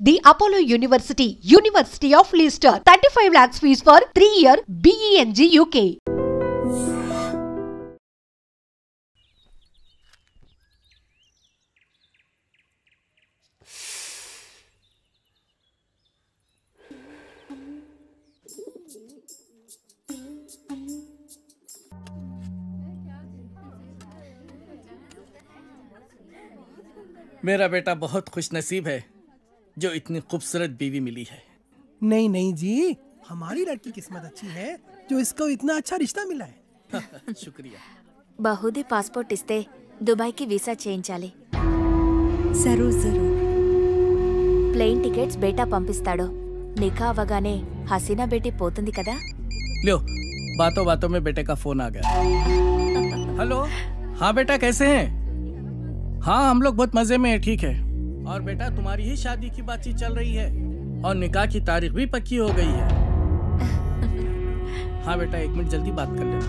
The Apollo University, University of Leicester, 35 lakhs fees for 3-year BEng UK. मेरा बेटा बहुत खुशनसीब है जो इतनी खूबसूरत बीवी मिली है। नहीं नहीं जी, हमारी लड़की किस्मत अच्छी है जो इसको इतना अच्छा रिश्ता मिला है। शुक्रिया। బహుదీ పాస్పోర్ట్ ఇస్తే దుబాయ్కి వీసా చేయించాలి. జరూర్ జరూర్. ప్లేన్ టికెట్స్ బేటా పంపిస్తాడు. నికా అవగానే హసీనా బేటీ పోతుంది కదా. लो, बातों बातों में बेटे का फोन आ गया। हेलो, हाँ बेटा कैसे हैं? हाँ हम लोग बहुत मजे में हैं, ठीक है। और बेटा तुम्हारी ही शादी की बातचीत चल रही है और निकाह की तारीख भी पक्की हो गई है। हाँ बेटा 1 मिनट जल्दी बात कर लेना।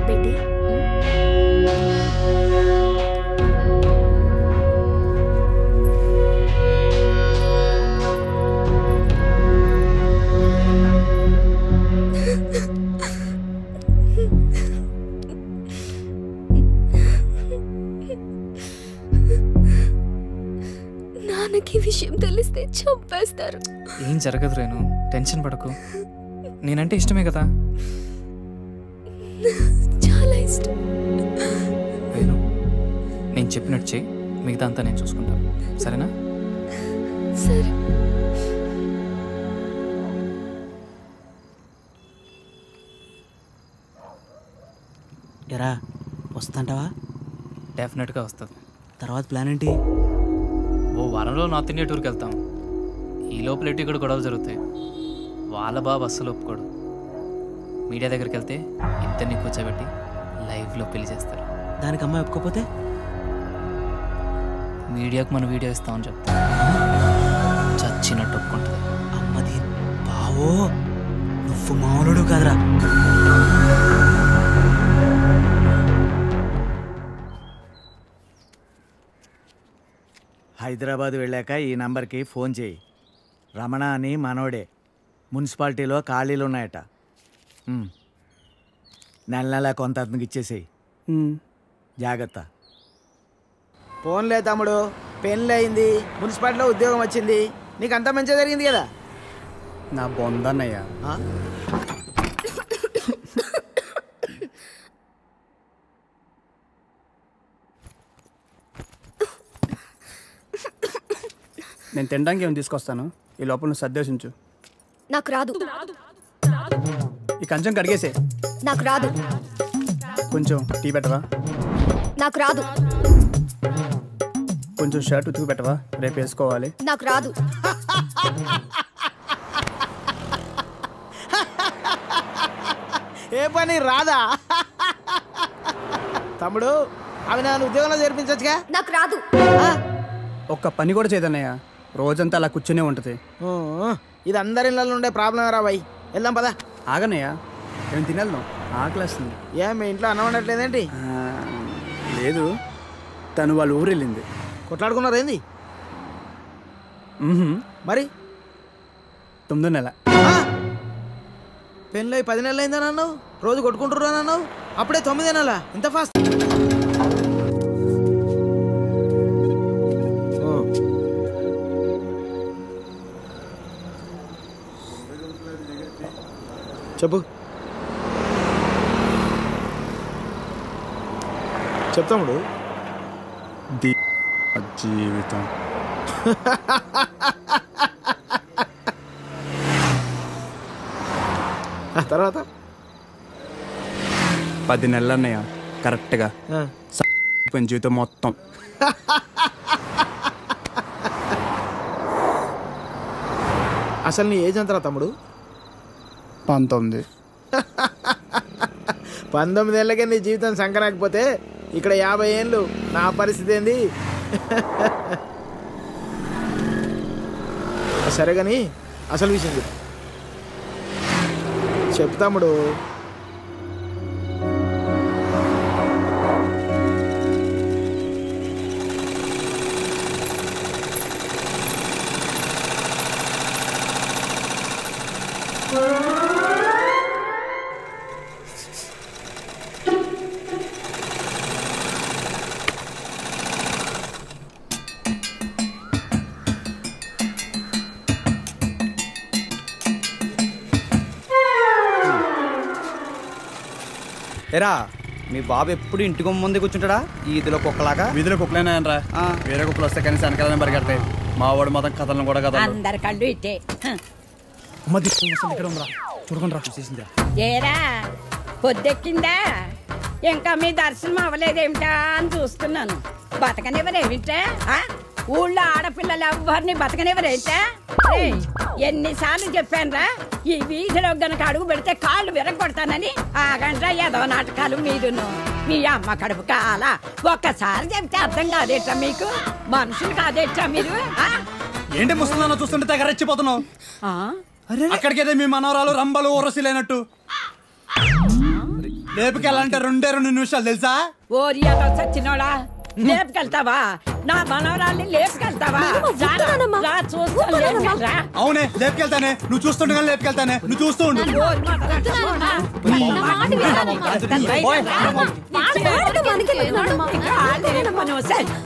बेटी నాన్నకి విషయం తెలిస్తే చంపేస్తారు. ఏం జరగదు రేణు, టెన్షన్ పడకు. నేనంటే ఇష్టమే కదా. చాలా ఇష్టం. రేణు, నేను చెప్పినట్టు చెయ్యి, మిగతా అంతా నేను చూసుకుంటాను, సరేనా? సరే. ఎరా వస్తుంటావా? డెఫినెట్గా వస్తుంది. తర్వాత ప్లాన్ ఏంటి? ఓ వారంలో నార్త్ ఇండియా టూర్కి వెళ్తాం. ఈ లోపల ఎటు ఇక్కడ గొడవలు జరుగుతాయి. వాళ్ళ బాబు అస్సలు ఒప్పుకోడు. మీడియా దగ్గరికి వెళ్తే ఇద్దరిని కూర్చోబెట్టి లైవ్లో పెళ్లి చేస్తారు. దానికి అమ్మాయి ఒప్పుకోపోతే మీడియాకు మన వీడియో ఇస్తామని చెప్తా. చచ్చినట్టు ఒప్పుకుంటుంది. అమ్మది బావో, నువ్వు మామూలుడు కాదురా. హైదరాబాద్ వెళ్ళాక ఈ నంబర్కి ఫోన్ చేయి. రమణ అని మనోడే. మున్సిపాలిటీలో ఖాళీలు ఉన్నాయట. నెల నెల కొంత అతనికి ఇచ్చేసేయి. జాగ్రత్త. ఫోన్లే తమ్ముడు, పెళ్ళి అయింది, మున్సిపాలిటీలో ఉద్యోగం వచ్చింది, నీకు అంతా మంచిగా జరిగింది కదా. నా బొందన్నయ్య. నేను తినడానికి ఏమి తీసుకొస్తాను, ఈ లోపల నువ్వు సర్దేశించు. నాకు రాదు. ఈ కంచం కడిగేసే. నాకు రాదు. కొంచెం టీ పెట్టవా? నాకు రాదు. కొంచెం షర్ట్ ఉతుకు పెట్టవా, రేపు వేసుకోవాలి. నాకు రాదు. ఏ పని రాదా? తమ్ముడు అవి నన్ను ఉద్యోగంలో చేర్పించచ్చుగా. నాకు రాదు. ఒక్క పని కూడా చేయదన్నయ్య, రోజంతా అలా కూర్చునే ఉంటుంది. ఇది అందరి ఇళ్ళలో ఉండే ప్రాబ్లం రా బాయ్. వెళ్దాం పదా. ఆగన్నయ్య, ఏం తినేద్దాం, ఆకలేస్తుంది. ఏం మీ ఇంట్లో అన్నం ఉండట్లేదేంటి? లేదు, తను వాళ్ళ ఊరు వెళ్ళింది. కొట్లాడుకున్నారు ఏంది? మరి 9వ నెల. పెళ్ళి 10 నెలలు అయిందని అన్నావు, రోజు కొట్టుకుంటున్నా అన్నావు, అప్పుడే 9వ నెల. ఇంత ఫాస్ట్? చెప్పు. చెప్తాముడు. జీవితం తర్వాత 10 నెలలు అన్నయ్య, కరెక్ట్గా జీవితం మొత్తం. అసలు నీ ఏజ్ ఎంతరా తమ్ముడు? 19. 19 ఏళ్ళకే నీ జీవితం సంకరాకపోతే ఇక్కడ 50 ఏళ్ళు నా పరిస్థితి ఏంది? సరే కానీ అసలు విషయం చెప్తాముడు. ఎరా మీ బాబు ఎప్పుడు ఇంటికి ముందే కూర్చుంటాడా ఈదిలో కుక్కలాగా? వీధిలో కుక్కలేనాయనరా, వేరే కుక్కలు వస్తే కనీసం వెనకాలనే పరిగెడతాయి. మా వాడు మొత్తం కథలను కూడా కదా అందరి కళ్ళు ఇట్టే. చూడకుండా రా, చూసేసిందిరా. ఏరా పొద్దెక్కిందా? ఇంకా మీ దర్శనం అవ్వలేదేమిటా అని చూస్తున్నాను. బతకనివ్వరేమిటా? ఊళ్ళో ఆడపిల్లలు ఎవ్వరిని బతకనివ్వరేమిటా? ఎన్నిసార్లు చెప్పానురా, ఈ వీధిలో గనక అడుగు పెడితే కాళ్ళు విరగొడతానని. ఆగండ్రా ఏదో నాటకాలు మీరును. మీ అమ్మ కడుపు కాల ఒక్కసారి చెప్తే అర్థం కాదేట్రా మీకు? మనుషులు కాదేట్రా మీరు? ఏంటి ముసలిదాన్ని చూస్తుంటే తెగ రెచ్చిపోతున్నావు? అక్కడికైతే మీ మనవరాలు రంబలు ఊరసిలేనట్టు లేపుకెళ్ళాలంటే 2 నిమిషాలు తెలుసా? ఓరియాలో సచ్చినోడా, లేపుకెళ్తావా? నా మనవరాల్ని లేపుకెళ్తావా? అవునే లేపుకెళ్తానే, నువ్వు చూస్తుండగా లేపుకెళ్తానే, నువ్వు చూస్తూ ఉండు.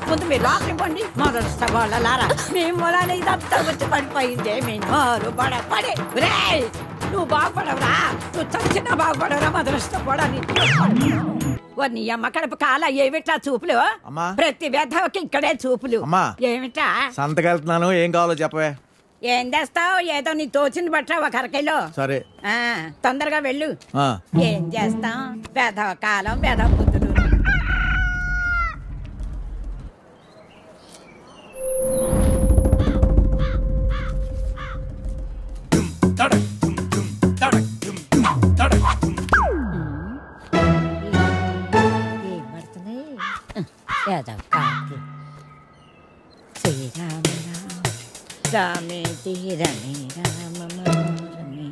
ముందు మీరు రాత్రి పండి మొదలుస్తారా మీ మూలాన్ని ఇదంతా వచ్చి పడిపోయిందే. మీ నోరు పడే నువ్వు బాగుపడవరా, నువ్వు చచ్చినా బాగుపడవరా, మొదలుస్తాని. నీ అమ్మ కడుపు కాల ఏమిటా చూపులు? ప్రతి వ్యధకి ఇక్కడే చూపులు. ఏమిటా సంతకెళ్తున్నాను, ఏం కావాలో చెప్పవే. ఏం చేస్తావు? ఏదో నీ తోచింది బట్ట ఒక అరకైలో. సరే తొందరగా వెళ్ళు. ఏం చేస్తాం? వ్యధవ కాలం, వ్యధవ బుద్ధులు. శ్రీరామ రామే తీరమే రామ మనోరమే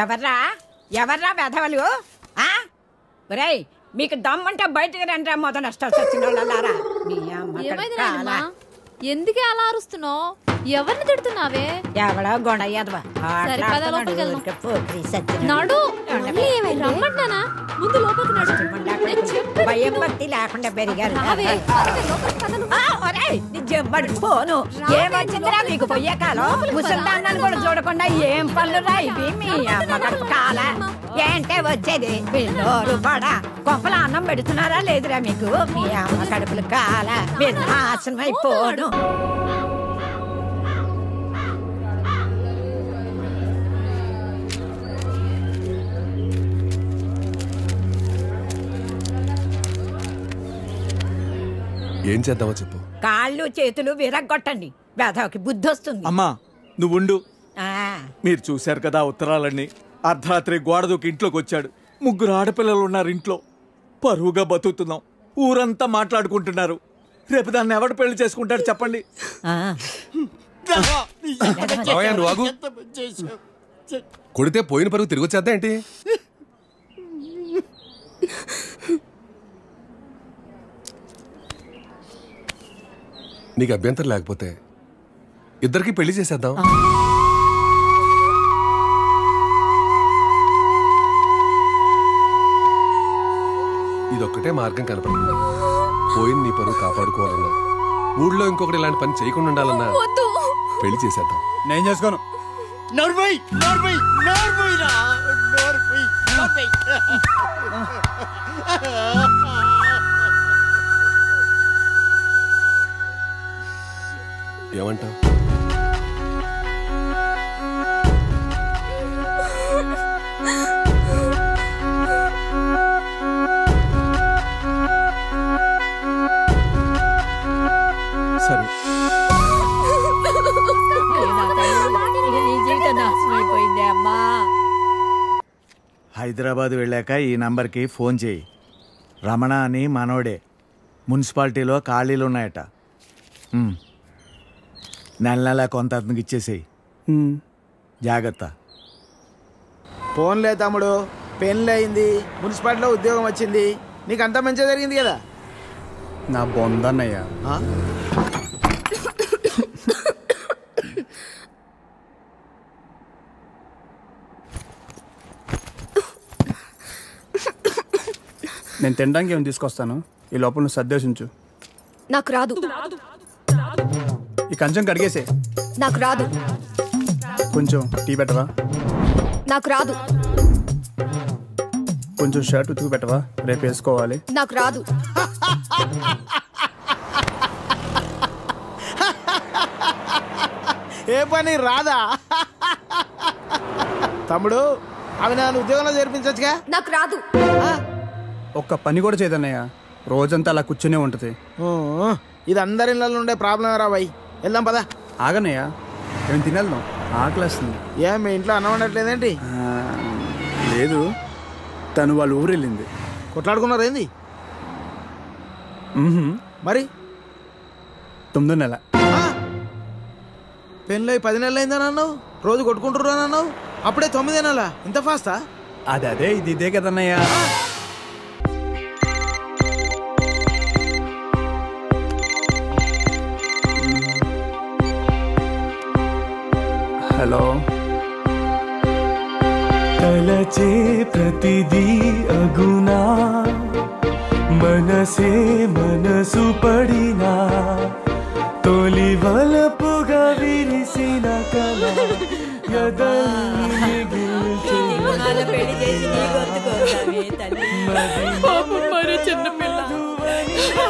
ఎవర్రా ఎవర్రా వెధవలు? ఒరేయ్ మీకు దమ్మంటే బయటకు రండి రా, మొదలు నష్టాలు వచ్చిన వాళ్ళారా. మీ అమ్మ ఎందుకే అలా అరుస్తున్నావు? ఎవరిని తిడుతున్నావే? ఎవడో గొడయ్యదవా నాడు రమ్మన్నానా? ముందు లోపలికి భయం భక్తి లేకుండా పెరిగారు. పోను ఏమొచ్చిందిరా మీకు పొయ్యే కాలం? ముసల్దాన్ని కూడా చూడకుండా ఏం పనులు రా ఇవి? మీ అమ్మ కడుపు కాల ఏంటే వచ్చేది? నోరు పడా కొంపల అన్నం పెడుతున్నారా లేదురా మీకు? మీ అమ్మ కడుపులు కాల నాశనం అయిపోను. ఏం చేద్దామో చెప్పు. కాళ్ళు చేతులు విరగొట్టండి, వేధవకి బుద్ధి వస్తుంది. అమ్మా నువ్వుండు. మీరు చూశారు కదా ఉత్తరాలన్నీ. అర్ధరాత్రి గోడ దూకి ఇంట్లోకి వచ్చాడు. 3 ఆడపిల్లలు ఉన్నారు ఇంట్లో. పరువుగా బతుకుతున్నాం. ఊరంతా మాట్లాడుకుంటున్నారు. రేపు దాన్ని ఎవడు పెళ్లి చేసుకుంటాడు చెప్పండి? కొడితే పోయిన పరుగు తిరిగి వచ్చేద్దా ఏంటి? నీకు అభ్యంతరం లేకపోతే ఇద్దరికి పెళ్లి చేసేద్దాం. ఇదొక్కటే మార్గం కనపడుతుంది. పోయిన నీ పరువు కాపాడుకోవాలన్నా, ఊళ్ళో ఇంకొకటి ఇలాంటి పని చేయకుండా ఉండాలన్నా పెళ్లి చేసేద్దాం. నేను చేసుకోను. ఏమంటావు? సరే హైదరాబాద్ వెళ్ళాక ఈ నంబర్కి ఫోన్ చేయి. రమణ అని మనోడే. మున్సిపాలిటీలో ఖాళీలు ఉన్నాయట. నెల కొంత అతనికి ఇచ్చేసేయి. జాగ్రత్త. ఫోన్లే తమ్ముడు, పెళ్ళి అయింది, మున్సిపాలిటీలో ఉద్యోగం వచ్చింది, నీకు అంతా మంచిగా జరిగింది కదా. నా బొందన్నయ్యా. నేను తినడానికి ఏమి తీసుకొస్తాను, ఈ లోపల నువ్వు సర్దేశించు. నాకు రాదు. ఈ కంచం కడిగేసే. నాకు రాదు. కొంచెం టీ పెట్టవా? నాకు రాదు. కొంచెం షర్ట్ ఉతుకు పెట్టవా? రేపు వేసుకోవాలి. నాకు రాదు. ఏ పని రాదా? తమ్ముడు అవి నన్ను ఉద్యోగంలో చేర్పించచ్చుగా. నాకు రాదు. ఒక్క పని కూడా చేయదన్నయ్య. రోజంతా అలా కూర్చునే ఉంటుంది. ఇది అందరి ఇళ్ళలో ఉండే ప్రాబ్లం రా బాయ్. వెళ్దాం పదా. ఆగన్నయ్య, ఏం తినేద్దాం, ఆకలేస్తుంది. ఏం మీ ఇంట్లో అన్నం వండట్లేదేంటి? లేదు, తను వాళ్ళ ఊరు వెళ్ళింది. కొట్లాడుకున్నారు ఏంది? మరి 9వ నెల. పెళ్ళి 10 నెలలు అయిందని అన్నావు, రోజు కొట్టుకుంటుర్రు అని అన్నావు, అప్పుడే 9 నెలలా? ఇంత ఫాస్టా? అదే ఇది ఇదే కదన్నయ్య. హలో. తలచే ప్రతిదీ అగునా, మనసే మనసు పడినా, తొలి వలపుగా విరిసిన కళ ఎదల్ని మిగిల్చే. మరి చిన్నపిల్ల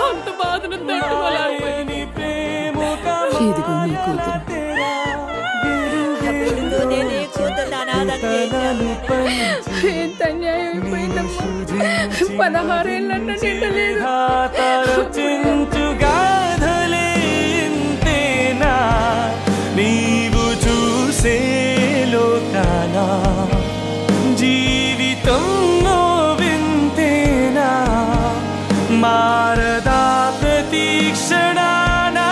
అంత బాధను తట్టుకోలేని ఇదిగో నీ కూతురు. ఎంత అన్యాయం అయిపోయిందమ్మా. 16 ఏళ్ళన్న నిండలేదు. నీవు చూసే లోకానా, జీవితం వింతేనా, మారదా ప్రతీక్షణానా.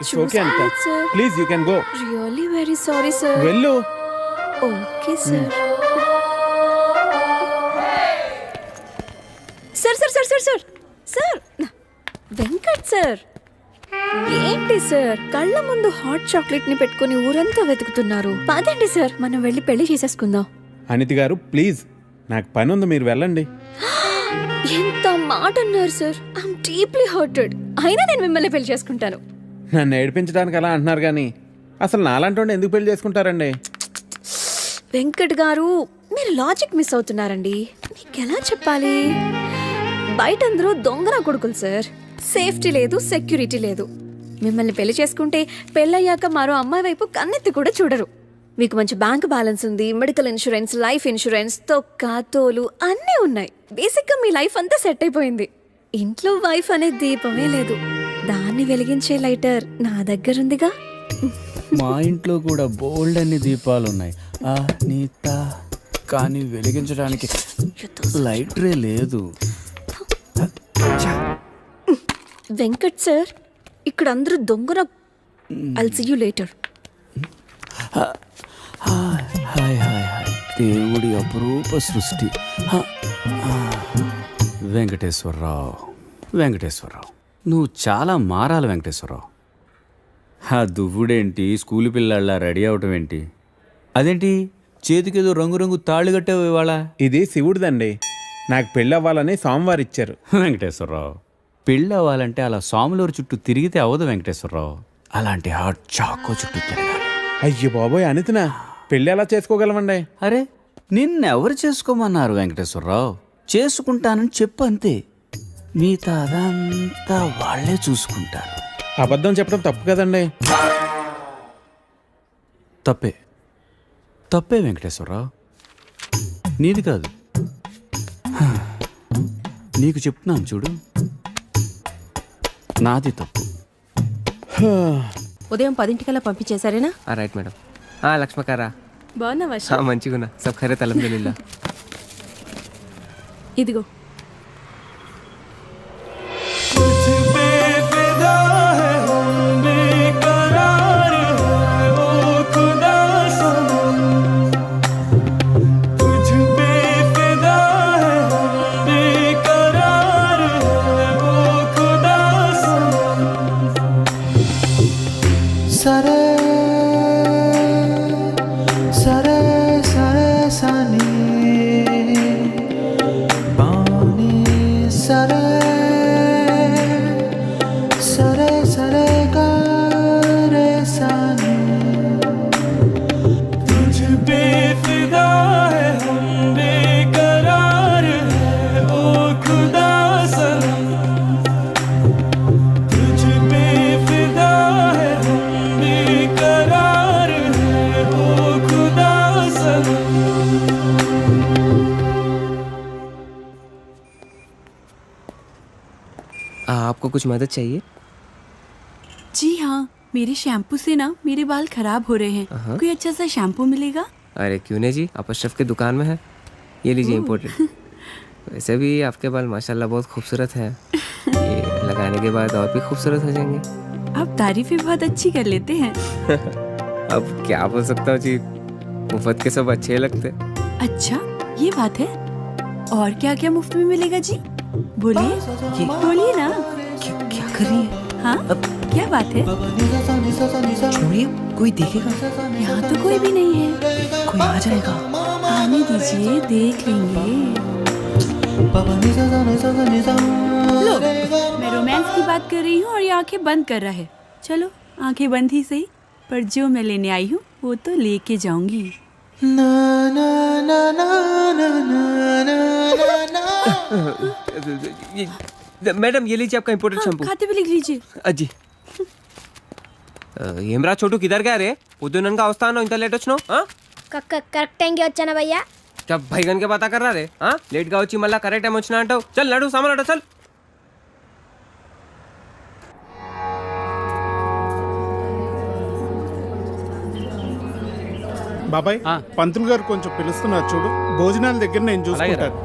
It's okay, Anta. Please, you can go. Really very sorry, sir. Vellu. Okay, sir. Sir. Venkat sir, ఏంటి సార్ కళ్ళ ముందు హాట్ చాక్లెట్ ని పెట్టుకుని ఊరంతా వెతుకుతున్నారు? పదండి సార్, మనం వెళ్ళి పెళ్లి చేసేసుకుందాం. అనితి గారు ప్లీజ్, నాకు పని ఉంది, మీరు వెళ్ళండి. ఎంత మాట అన్నారు సార్. I'm deeply hurted. అయినా నేను మిమ్మల్ని పెళ్లి చేసుకుంటాను. నన్ను ఏడిపించడానికి అలా అంటున్నారు కానీ అసలు నాలాంటి ఎందుకు పెళ్లి చేసుకుంటారండి? వెంకట్ గారు, మీరు లాజిక్ మిస్ అవుతున్నారండి. మీకు ఎలా చెప్పాలి? బయట అందరూ దొంగన కొడుకులు సార్. సేఫ్టీ లేదు, సెక్యూరిటీ లేదు. మిమ్మల్ని పెళ్లి చేసుకుంటే పెళ్ళయ్యాక మరో అమ్మాయి వైపు కన్నెత్తి కూడా చూడరు. మీకు మంచి బ్యాంక్ బ్యాలెన్స్ ఉంది, మెడికల్ ఇన్సూరెన్స్, లైఫ్ ఇన్సూరెన్స్, తొక్క తోలు అన్నీ ఉన్నాయి. బేసిక్గా మీ లైఫ్ అంతా సెట్ అయిపోయింది. ఇంట్లో వైఫ్ అనే దీపమే లేదు, దాన్ని వెలిగించే లైటర్ నా దగ్గరుందిగా. మా ఇంట్లో కూడా బోల్డ్ అన్ని దీపాలు ఉన్నాయి నీత, కానీ వెలిగించడానికి లైటరే లేదు. వెంకట్ సార్, ఇక్కడ అందరూ దొంగన. I'll see you later. Hi hi hi, దేవుడి అపురూప సృష్టి. వెంకటేశ్వరరావు, నువ్వు చాలా మారాలి వెంకటేశ్వరరావు. ఆ దువ్వుడేంటి, స్కూల్ పిల్లల్లా రెడీ అవటం ఏంటి? అదేంటి చేతికేదో రంగురంగు తాళ్ళు కట్టావు ఇవాళ? ఇది శివుడిదండి. నాకు పెళ్ళి అవ్వాలని స్వామివారు ఇచ్చారు. వెంకటేశ్వరరావు, పెళ్ళి అవ్వాలంటే అలా స్వాములూరు చుట్టూ తిరిగితే అవ్వదు వెంకటేశ్వరరావు. అలాంటి హాట్ చాకో చుట్టూ తిరగాలి. అయ్యో బాబోయ్ అనితనా, పెళ్ళి ఎలా చేసుకోగలమండి? అరే నిన్నెవరు చేసుకోమన్నారు వెంకటేశ్వరరావు? చేసుకుంటానని చెప్పు అంతే. మిగతా అదంతా వాళ్ళే చూసుకుంటారు. అబద్ధం చెప్పడం తప్పు కదండి. తప్పే వెంకటేశ్వరరావు, నీది కాదు. నీకు చెప్తున్నాను చూడు, నాది తప్పు. ఉదయం 10 పంపించేశారేనా? Right madam. లక్ష్మకారా బాగున్నావా? మంచిగున్నా. సబ్ ఖైరత్ అల్హమ్దులిల్లాహ్. ఇదిగో సరే సరే సరే సని బాని సరే సరే సరే గారే సని तुझ पे फिदा है हम बेकरार है ओ खुदा सनम तुझ पे फिदा है आपको कुछ मदद चाहिए? जी हाँ, मेरे शैम्पू से ना मेरे बाल खराब हो रहे हैं। कोई अच्छा सा शैम्पू मिलेगा? अरे क्यों नहीं जी, आप अशरफ की दुकान में है, ये लीजिए इम्पोर्टेड। वैसे भी आपके बाल माशाल्लाह बहुत खूबसूरत है, ये लगाने के बाद और भी खूबसूरत हो जाएंगे। आप तारीफें बहुत अच्छी कर लेते हैं। अब क्या बोल सकता हूँ जी, मुफ्त के सब अच्छे लगते। अच्छा ये बात है, और क्या क्या मुफ्त में मिलेगा जी? बोलिए बोलिए ना। क्या कर रही है? हाँ क्या बात है? छोड़िए, कोई देखेगा? यहाँ तो कोई भी नहीं है। कोई आ जाएगा। आने दीजिए, देख लेंगे। लो, मैं रोमांस की बात कर रही हूँ और ये आंखें बंद कर रहा है। चलो आंखें बंद ही सही, पर जो मैं लेने आई हूँ वो तो लेके जाऊंगी। ना ना ना ना ना ना ना। मैडम ये लीजिए आपका इम्पोर्टेड शैम्पू। खाते भी लिख लीजिए। अजी ఏమ్రా చోటు కిదర్ గా రే పొద్దుననగా వస్తాను ఇంత లేట్ వచ్చినావు కరెక్ట్ టైంకి వచ్చానా భయ్యా జబ్ భైగన్ కే బాతా కర్ రా రే లేట్ గా వచ్చి మళ్ళా కరెక్ట్ టైం వచ్చినా అంటావు చల్ నడు సామాన్ అడ చల్ బాబాయ్ పంతులు గారు కొంచెం పిలుస్తున్నారు చూడు, భోజనాల దగ్గర నేను చూసుకుంటాను.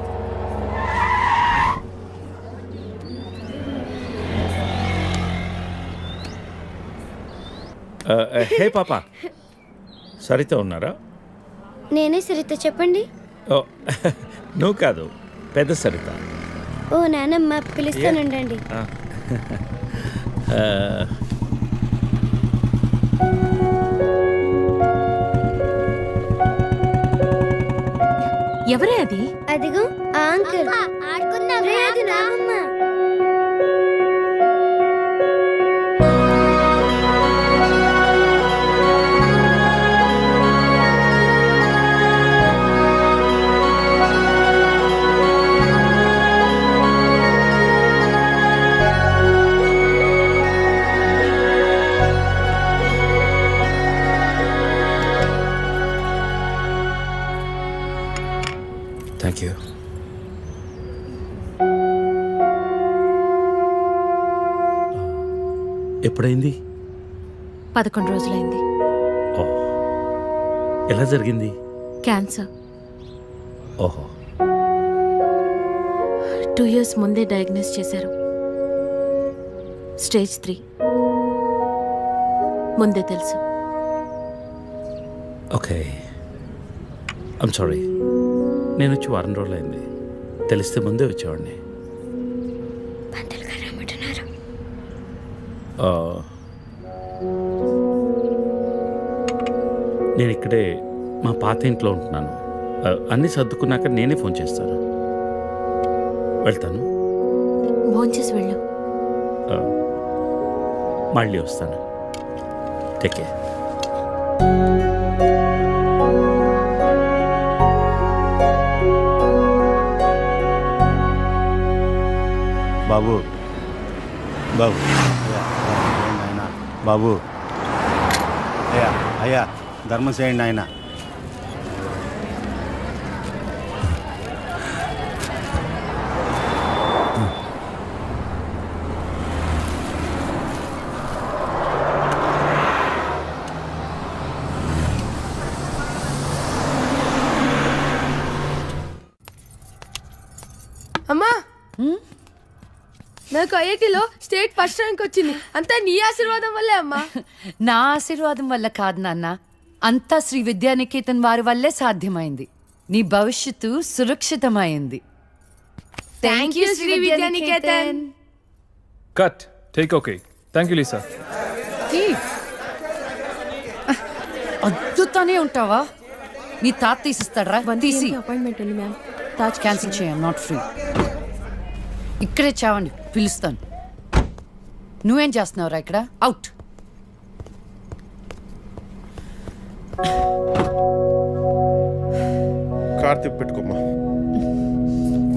హే పాప, సరిత ఉన్నారా? నేనే సరిత, చెప్పండి. ఓ నువ్వు కాదు, పెద్ద సరిత. ఓ నానమ్మ పిలుస్తానండి. ఎవరే అది? అదిగో ఆ అంకుల్. ఆడుకుందాం రే, అది నానమ్మ. Thank you. ఎప్పుడైంది? 11 రోజులైంది. ఎలా జరిగింది? క్యాన్సర్. ఓహో. 2 years ముందే డయాగ్నోస్ చేశారు. స్టేజ్ 3 ముందే తెలుసు. Okay, I'm sorry. నేను వచ్చి 1 రోజులైంది. తెలిస్తే ముందే వచ్చేవాడిని. నేను ఇక్కడే మా పాత ఇంట్లో ఉంటున్నాను. అన్నీ సర్దుకున్నాక నేనే ఫోన్ చేస్తాను. వెళ్తాను. భోంచేసి వెళ్ళు. మళ్ళీ వస్తాను. Take care. బాబు బాబు ఆయన బాబు అయ్యా అయ్యా ధర్మం చేయండి ఆయన. అమ్మా నాకు ఐఐటీలో స్టేట్ ఫస్ట్ ర్యాంక్ వచ్చింది. అంతా నీ ఆశీర్వాదం వల్లే అమ్మా. నా ఆశీర్వాదం వల్ల కాదు నాన్న, అంతా శ్రీ విద్యానికేతన్ వారి వల్లే సాధ్యమైంది. నీ భవిష్యత్తు సురక్షితమైంది. Thank you Shri Vidyanikethan. Cut take okay. Thank you Lisa. అద్దుతానే ఉంటావా? మీ తాత తీసిస్తాడరా? తీసి అపాయింట్మెంట్ ఉంది మ్యామ్. తాజ్ క్యాన్సిల్ చేయం, నాట్ ఫ్రీ. ఇక్కడే చావండి, పిలుస్తాను. నువ్వేం చేస్తున్నావురా ఇక్కడ? అవుట్. కార్ తిప్పి పెట్టుకోమ్మా.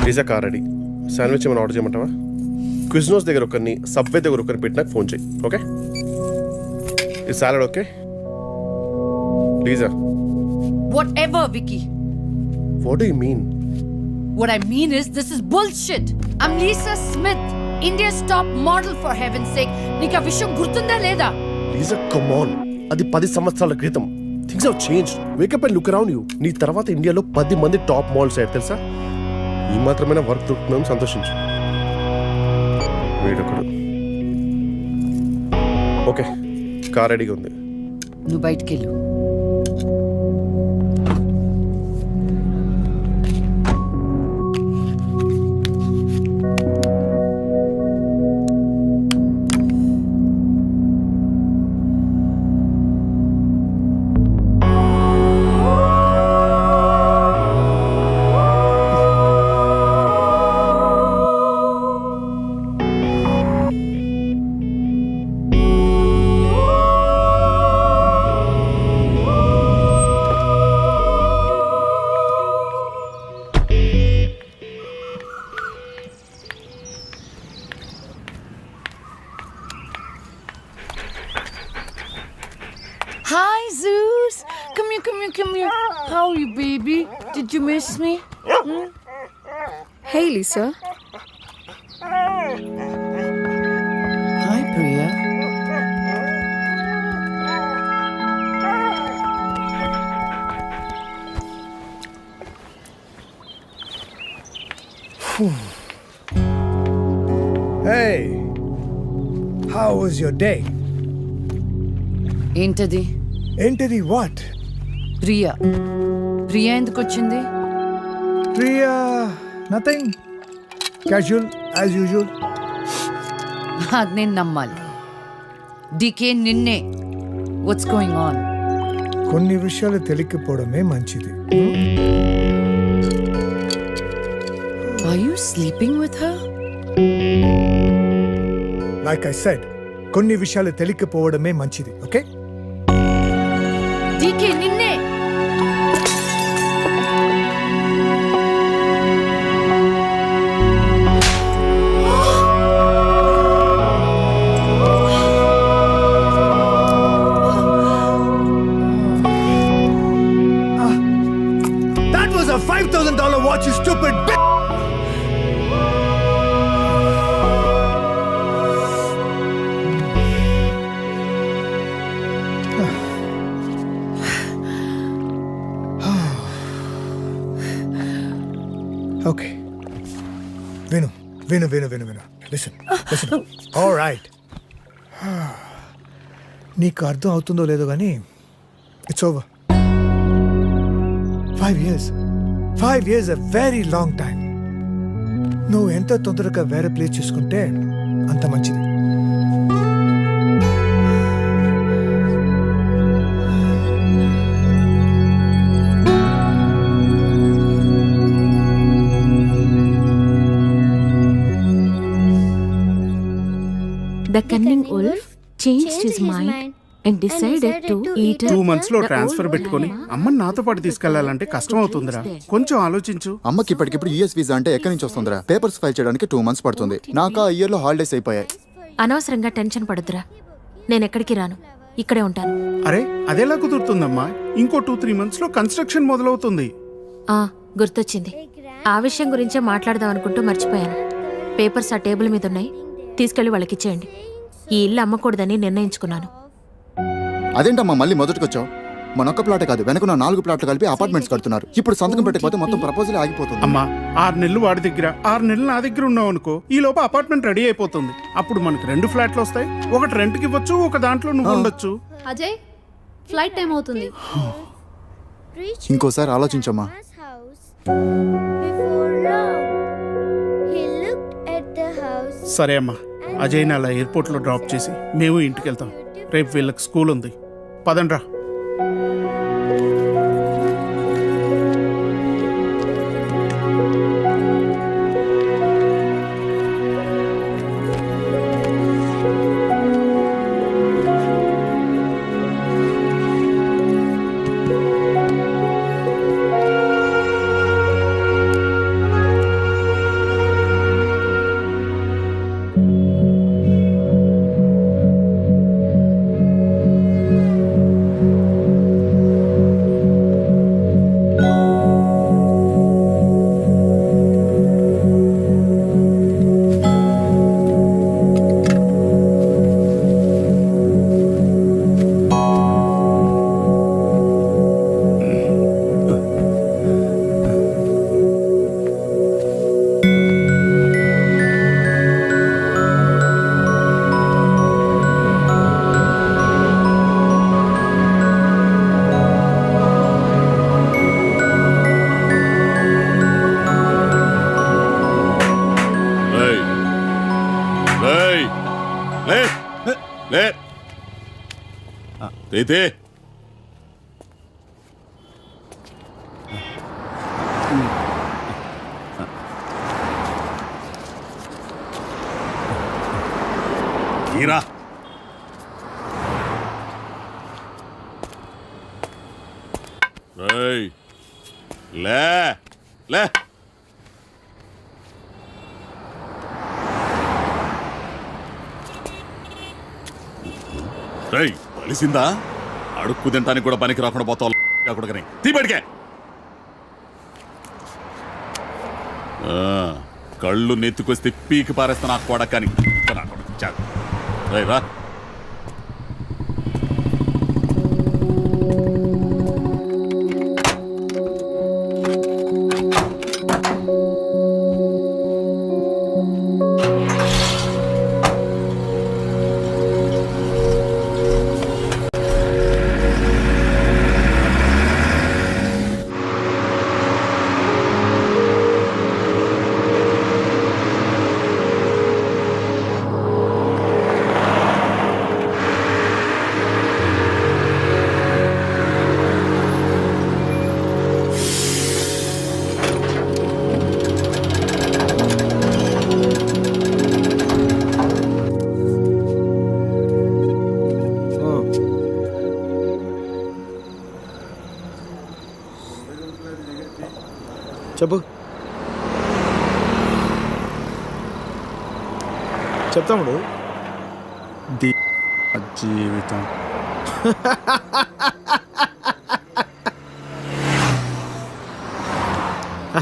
Pizza car ready. శాండ్విచ్ ఏమైనా ఆర్డర్ చేయమంటావా? క్విజ్నోస్ దగ్గర ఒకరిని, సబ్వే దగ్గర ఒకరిని పెట్టి నాకు ఫోన్ చేయి. ఓకే? ఈ salad okay? Pizza. Whatever, Vicky. What do you mean? What I mean is, this is bullshit. I'm Lisa Smith, India's top model, for heaven's sake. Nika visham gurtunda leda? Lisa, come on. అది 10 సంవత్సరాల క్రితం. Things have changed. Wake up and look around you. నీ తర్వాత ఇండియాలో 10 మంది top models అయ్యారు తెలుసా? ఈ మాత్రమైనా వర్క్ దొరుకుతుందని సంతోషించు. వీడొకడు. ఓకే, కార్ రెడీగా ఉంది. నువ్వు బయటికి వెళ్ళు. Hi, Zeus. Come here. How are you, baby? Did you miss me? Hey, Lisa. Hi, Priya. Hey, how was your day? ఏంటది? ఏంటది what? ప్రియా ఎందుకు వచ్చింది? Priya, nothing. Casual as usual. అది నేను నమ్మాలి. డీకే నిన్నే. What's going on? కొన్ని విషయాలు తెలియకపోవడమే మంచిది. Are you sleeping with her? Like I said, కొన్ని విషయాలు తెలియకపోవడమే మంచిది. ఓకే? డీకే నిన్నే. That was a $5,000 watch, you stupid bitch! Okay. Vinu. Listen. All right. నీకు అర్థం అవుతుందో లేదో కానీ it's over. 5 years. 5 years a very long time. నువ్వు ఎంత తొందరగా వేరే ప్లేస్ చూసుకుంటే అంత మంచిది. The cunning wolf changed his mind and decided to eat 2 months లో ట్రాన్స్ఫర్ పెట్టుకొని అమ్మని నాతో పాటు తీసుకెళ్లాలంటే కష్టం అవుతుందిరా. కొంచెం ఆలోచించు. అమ్మకి ఇప్పటికిప్పుడు యుఎస్ వీసా అంటే ఎక్కడి నుంచి వస్తుందిరా? పేపర్స్ ఫైల్ చేయడానికి 2 months పడుతుంది. నాకు ఆ ఇయర్ లో హాలిడేస్ అయిపోయాయి. అనవసరంగా టెన్షన్ పడద్దురా. నేను ఎక్కడికి రాను, ఇక్కడే ఉంటాను. అరే అదెలా కుదురుతుందమ్మా? ఇంకో 2-3 months లో కన్స్ట్రక్షన్ మొదలవుతుంది. గుర్తొచ్చింది. ఆ విషయం గురించే మాట్లాడదాం అనుకుంటూ మర్చిపోయాను. పేపర్స్ ఆ టేబుల్ మీద ఉన్నాయి, తీసుకెళ్లి వాళ్ళకి ఇచ్చేయండి. ఈ ఇల్లు అమ్మకూడదని నిర్ణయించుకున్నాను. అదేంటమ్మా మళ్ళీ మొదటికొచ్చావు? మనొక్క ప్లాటే కాదు, వెనకున్న 4 ప్లాట్లు కలిపి అపార్ట్మెంట్స్ కడుతున్నారు. ఇప్పుడు సంతకం పెట్టకపోతే మొత్తం ప్రపోజల్ ఆగిపోతుంది. అమ్మా 6 నెలలు వాడి దగ్గర, 6 నెలలు నా దగ్గర ఉన్నావు అనుకో, ఈ లోపు అపార్ట్మెంట్ రెడీ అయిపోతుంది. అప్పుడు మనకి 2 ఫ్లాట్లు వస్తాయి. ఒకటి రెంట్కి ఇవ్వచ్చు, ఒక దాంట్లో నువ్వు ఉండొచ్చు. అజయ్, ఫ్లైట్ టైం అవుతుంది. ఇంకోసారి ఆలోచించమ్మా. సరే అమ్మా, అజయ్ని అలా ఎయిర్పోర్ట్లో డ్రాప్ చేసి మేము ఇంటికి వెళ్తాం. రేపు వీళ్ళకి స్కూల్ ఉంది. పదండ్రా. తెలిసిందా? అడుక్కు తింటానికి కూడా పనికి రాకుండా పోతావు. తీబడికే కళ్ళు నెత్తుకొస్తే పీకి పారేస్తా నాకు కొడకని. రా చెప్పు. చెప్తాముడు. జీవితం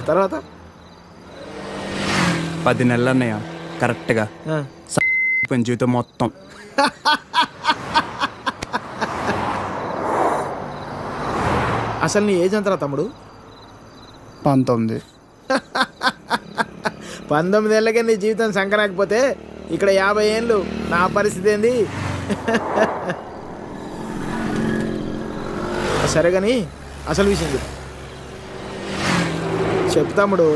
తర్వాత 10 నెలలు అన్నయ్య కరెక్ట్గా జీవితం మొత్తం. అసలు నీ ఏజ్ ఎంతరా తమ్ముడు? 19. 19 ఏళ్ళకే నీ జీవితం సంకరాకపోతే ఇక్కడ 50 ఏళ్ళు నా పరిస్థితి ఏంది? సరే కానీ అసలు విషయం చెప్పు తమ్ముడు.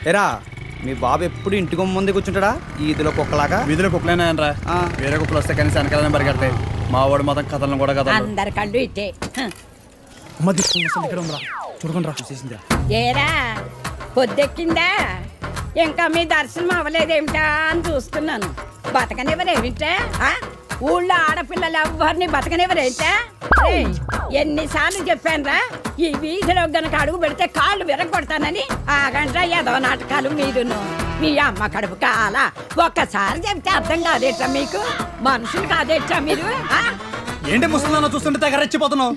ఎరా మీ బాబు ఎప్పుడు ఇంటికి ముందే కూర్చుంటాడా ఈదిలో కుక్కలాగా వీధిలో కుక్కలేనా వేరే కుక్కలు వస్తే కనీసం వెనకాలనే పరిగెడతాయి మా వాడు మొత్తం కథలను కూడా కదా అందరి కళ్ళు ఇట్టే చూడకుండా చూసేసిందా ఏరా పొద్దెక్కిందా ఇంకా మీ దర్శనం అవ్వలేదేమిటా అని చూస్తున్నాను. బతకనివ్వరేమిటా? ఊళ్ళో ఆడపిల్లలు ఎవ్వరిని బతకనివ్వరేమిటా? ఎన్నిసార్లు చెప్పానురా ఈ వీధిలో గనక అడుగు పెడితే కాళ్ళు విరగొడతానని. ఆగండ్రా ఏదో నాటకాలు మీరును. మీ అమ్మ కడుపు కాల ఒక్కసారి చెప్తే అర్థం కాదేట్రా మీకు? మనుషులు కాదేట్రా మీరు? ఏంటి ముసలిదాన్ని చూస్తుంటే తెగ రెచ్చిపోతున్నావు?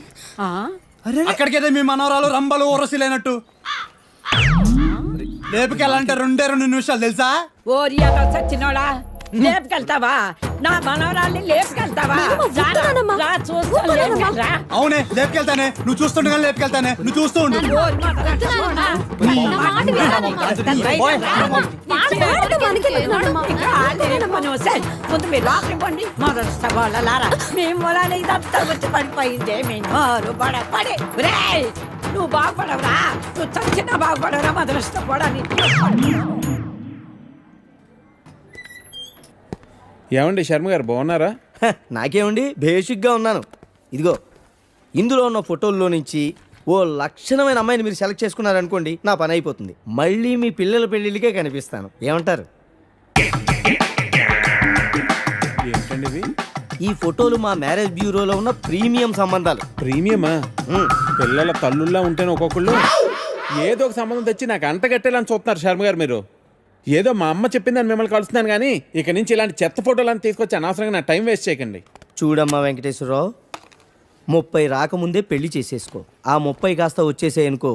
అక్కడికైతే మీ మనవరాలు రంబలు ఊరసిలేనట్టు లేపుకెళ్ళాలంటే 2 నిమిషాలు తెలుసా? ఓరియాలో చచ్చినోడా లేపుకెళ్తావా? నా మనవరాల్ని లేపుకెళ్తావా? అవునే లేపుకెళ్తానే. నువ్వు చూస్తుండగా లేపుకెళ్తానే. నువ్వు చూస్తూ ఉండు. ముందు మీరు రాకపోండి మొదలుస్తారా మేము మొలానే ఇదంతా వచ్చి పడిపోయిందే మేము పడే. నువ్వు బాగుపడవురా, నువ్వు చచ్చినా బాగుపడవురా మొదలుస్తాని. ఏమండి శర్మ గారు బాగున్నారా? నాకేమండి బేసిక్గా ఉన్నాను. ఇదిగో ఇందులో ఉన్న ఫోటోల్లో నుంచి ఓ లక్షణమైన అమ్మాయిని మీరు సెలెక్ట్ చేసుకున్నారనుకోండి, నా పని అయిపోతుంది. మళ్ళీ మీ పిల్లల పెళ్ళిళ్ళకే కనిపిస్తాను. ఏమంటారు? ఏంటండి ఈ ఫోటోలు మా మ్యారేజ్ బ్యూరోలో ఉన్న ప్రీమియం సంబంధాలు. ప్రీమియమా? పిల్లల తల్లుల్లా ఉంటేనే ఒక్కొక్కళ్ళు ఏదో ఒక సంబంధం తెచ్చి నాకు అంటగట్టేలని చూస్తున్నారు శర్మ గారు మీరు. ఏదో మా అమ్మ చెప్పిందని మిమ్మల్ని కలుస్తున్నాను కానీ ఇక నుంచి ఇలాంటి చెత్త ఫోటోలను తీసుకొచ్చి అనవసరంగా నా టైం వేస్ట్ చేయకండి. చూడమ్మా వెంకటేశ్వరరావు, 30 రాకముందే పెళ్లి చేసేసుకో. ఆ 30 కాస్త వచ్చేసేయనుకో,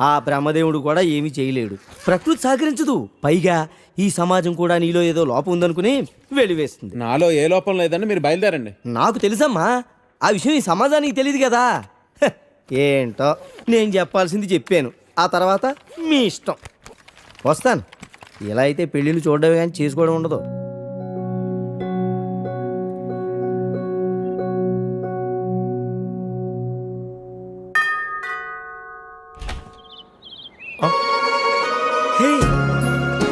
ఆ బ్రహ్మదేవుడు కూడా ఏమీ చేయలేడు. ప్రకృతి సహకరించదు. పైగా ఈ సమాజం కూడా నీలో ఏదో లోపం ఉందనుకుని వెలివేస్తుంది. నాలో ఏ లోపం లేదని మీరు బయలుదేరండి. నాకు తెలుసమ్మా, ఆ విషయం ఈ సమాజానికి తెలియదు కదా. ఏంటో నేను చెప్పాల్సింది చెప్పాను. ఆ తర్వాత మీ ఇష్టం. వస్తాను. ఇలా అయితే పెళ్ళిళ్ళు చూడడమే కానీ చేసుకోవడం ఉండదు. Hey,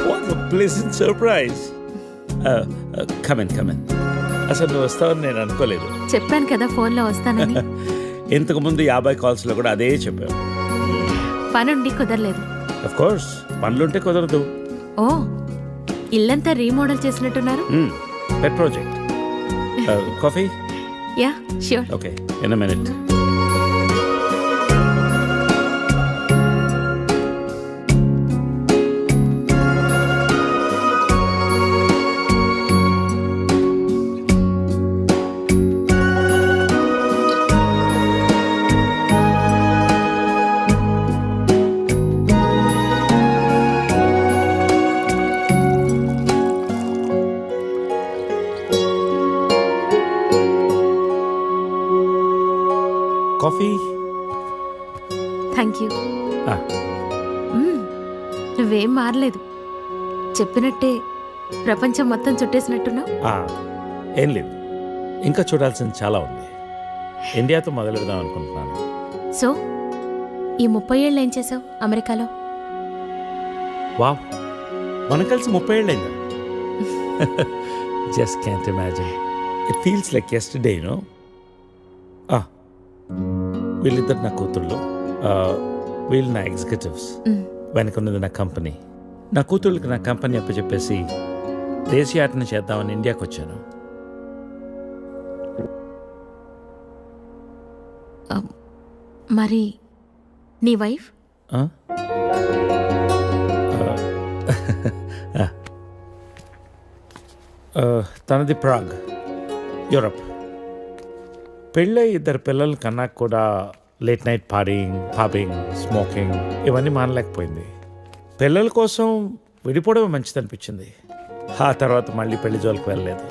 what a pleasant surprise. Come in. అసలు నువ్వు వస్తావని నేను అనుకోలేదు. చెప్పాను కదా ఫోన్లో వస్తానని. ఇంతకుముందు 50 కాల్స్లో కూడా అదే చెప్పావు. పనుండి కుదరలేదు. ఆఫ్ కోర్స్ పనులుంటే కుదరదు. ఓ, ఇల్లంతా రీమోడల్ చేసినట్టున్నారు. పెట్ project. Coffee? Yeah sure. Okay, in a minute. Coffee? Thank you. నువ్వేం మారలేదు. చెప్పినట్టే ప్రపంచం మొత్తం చుట్టేసినట్టున్నావు. ఏం లేదు, ఇంకా చూడాల్సింది చాలా ఉంది. ఇండియాతో మొదలెడదాం అనుకుంటున్నాను. సో ఈ 30 ఏళ్ళు ఏం చేసావు అమెరికాలో? వావ్, మనం కలిసి 30 ఏళ్ళైందా? Just can't imagine. It feels like yesterday, no? వీళ్ళిద్దరు నా కూతుళ్ళు, వీళ్ళు నా ఎగ్జిక్యూటివ్స్, వెనకున్నది నా కంపెనీ. నా కూతుళ్ళకి నా కంపెనీ అప్పచెప్పేసి దేశీయాటన చేద్దామని ఇండియాకి వచ్చాను. మరి నీ వైఫ్? తనది ప్రాగ్, యూరప్. పెళ్ళై 2 పిల్లలు కన్నా కూడా late night partying, pubbing, smoking ఇవన్నీ మానలేకపోయింది. పిల్లల కోసం విడిపోవడం మంచిది అనిపించింది. ఆ తర్వాత మళ్ళీ పెళ్లి జోలికి వెళ్ళలేదు.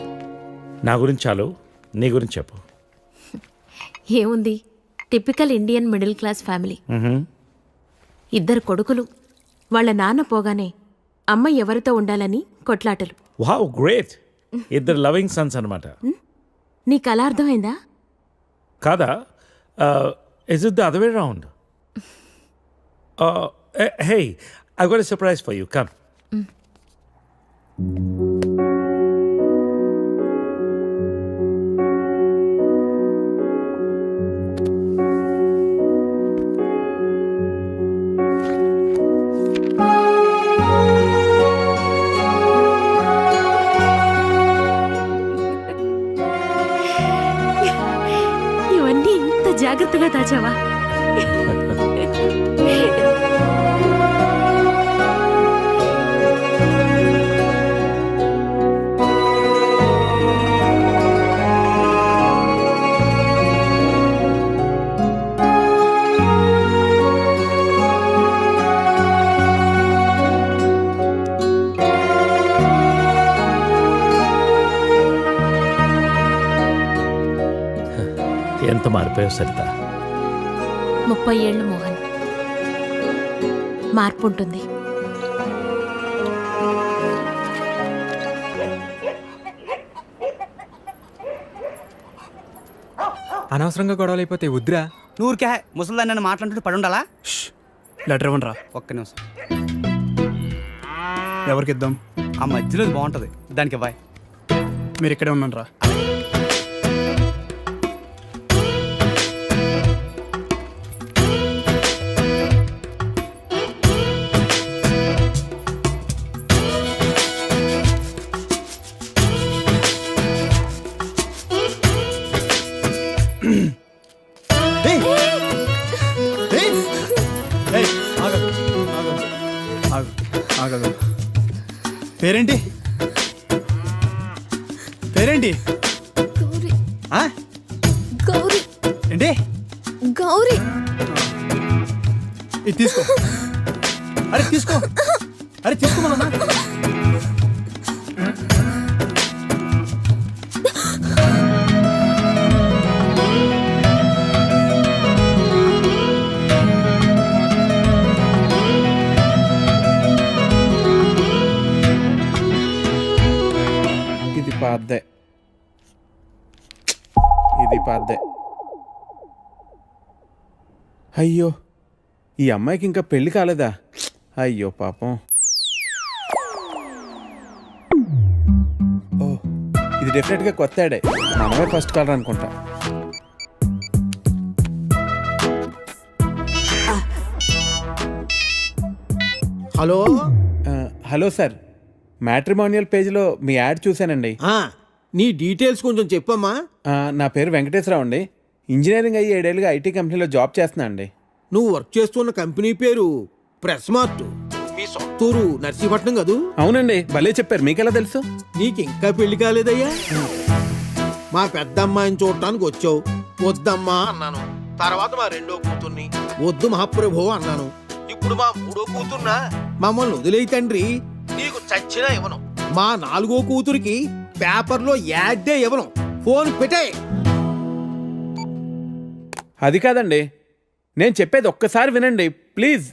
నా గురించి చాలు, నీ గురించి చెప్పు. ఏముంది, typical Indian middle class family. 2 కొడుకులు. వాళ్ళ నాన్న పోగానే అమ్మ ఎవరితో ఉండాలని కొట్లాటలు. Wow, great. 2 లవింగ్ సన్స్ అనమాట. నీకు అలా అర్థమైందా? కాదా? Is it the other way around? Hey, I've got a surprise for you. Come. ఇవన్నీ ఇంత జాగ్రత్తగా దాచావా? ఎంత మారిపోయావు సరిత. 30 ఏళ్ళు మోహన్. మార్పు ఉంటుంది. అనవసరంగా గొడవలు అయిపోతే వద్దురా. నూరికే ముసలిదాన్ని నన్ను మాట్లాడుతూ పడి ఉండాలా? లెటర్ ఇవ్వండి రా. ఒక్క నిమిషం. ఎవరికి ఇద్దాం? ఆ మధ్యలో బాగుంటుంది, దానికి ఇవ్వాలి. మీరు ఇక్కడే ఉన్నాను రా. పేరేంటి? పేరేంటి? గౌరీ. ఏంటి? గౌరీ. ఇది తీసుకో. అరే తీసుకో. అరే తీసుకోమన్నా. ఇది పాద్దే. అయ్యో, ఈ అమ్మాయికి ఇంకా పెళ్లి కాలేదా? అయ్యో పాపం. ఓ, ఇది డెఫినెట్గా కొత్త యాడే. మనమే ఫస్ట్ కాలర్ అనుకుంటా. హలో. హలో సార్, మ్యాట్రిమోనియల్ పేజ్లో మీ యాడ్ చూశానండి. నీ డీటెయిల్స్ కొంచెం చెప్పమ్మా. నా పేరు వెంకటేశ్వరరావు అండి. ఇంజనీరింగ్ అయ్యి 7 ఏళ్ళుగా ఐటీ కంపెనీలో జాబ్ చేస్తున్నా అండి. నువ్వు వర్క్ చేస్తున్న కంపెనీ పేరు ప్రెస్ మార్ట్. మీ సొంతూరు నర్సీపట్నం కదూ? అవునండి, భలే చెప్పారు. మీకెలా తెలుసు? నీకు ఇంకా పెళ్లి కాలేదయ్యా? మా పెద్దమ్మాయిని చూడటానికి వచ్చావు. వద్దమ్మా అన్నాను. తర్వాత మా రెండో కూతుర్ని వద్దు మహాప్రభు అన్నాను. ఇప్పుడు మా మూడో కూతుర్నా? మమ్మల్ని వదిలేయి తండ్రి, నీకు చచ్చినా ఇవ్వను. మా 4గో కూతురికి పేపర్లో యాడ్డే ఇవ్వను. ఫోన్ పెట్టే. అది కాదండి, నేను చెప్పేది ఒక్కసారి వినండి ప్లీజ్.